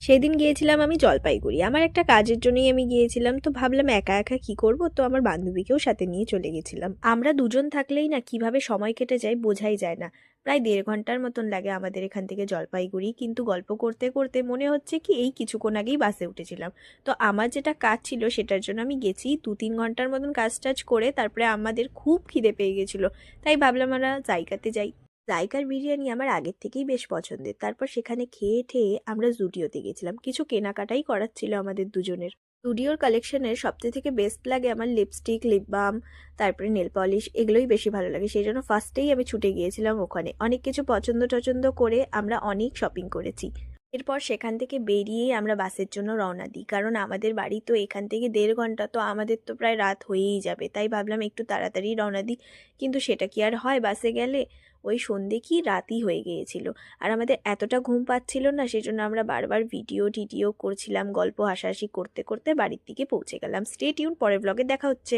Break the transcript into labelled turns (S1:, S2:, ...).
S1: সেদিন গিয়েছিলাম আমি জলপাইগুড়ি। আমার একটা কাজের জন্যই আমি গিয়েছিলাম। তো ভাবলাম একা একা কি করব, তো আমার বান্ধবীকেও সাথে নিয়ে চলে গেছিলাম। আমরা দুজন থাকলেই না কিভাবে সময় কেটে যায় বোঝাই যায় না। প্রায় 1.5 ঘন্টার মতন লাগে আমাদের এখান থেকে জলপাইগুড়ি, কিন্তু গল্প করতে করতে মনে হচ্ছে কি এই কিছুক্ষণ আগেই বাসে উঠেছিলাম। তো আমার যেটা কাজ ছিল সেটার জন্য আমি গেছি 2-3 ঘন্টার মতন কাজ টাজ করে, তারপরে আমাদের খুব খিদে পেয়ে গেছিলো। তাই ভাবলাম আমরা জায়গাতে যাই। জায়গার বিরিয়ানি আমার আগের থেকেই বেশ পছন্দের। তারপর সেখানে খেয়ে ঠেয়ে আমরা জুডিওতে গেছিলাম। কিছু কেনাকাটাই করার ছিল আমাদের দুজনের। জুডিওর কালেকশনের সবথেকে বেস্ট লাগে আমার লিপস্টিক, লিপ বাম, তারপরে নেল পলিশ, এগুলোই বেশি ভালো লাগে। সেই জন্য ফার্স্টেই আমি ছুটে গিয়েছিলাম ওখানে। অনেক কিছু পছন্দ টছন্দ করে আমরা অনেক শপিং করেছি। এরপর সেখান থেকে বেরিয়েই আমরা বাসের জন্য রওনা দিই, কারণ আমাদের বাড়ি তো এখান থেকে 1.5 ঘন্টা, তো আমাদের তো প্রায় রাত হয়েই যাবে। তাই ভাবলাম একটু তাড়াতাড়ি রওনা দিই, কিন্তু সেটা কি আর হয় বাসে গেলে? ওই সন্ধে কি রাতই হয়ে গিয়েছিল। আর আমাদের এতটা ঘুম পাচ্ছিল না, সেজন্য আমরা বারবার ভিডিও টিডিও করছিলাম, গল্প হাসাহাসি করতে করতে বাড়ির দিকে পৌঁছে গেলাম। স্টে টিউন, পরের ব্লগে দেখা হচ্ছে।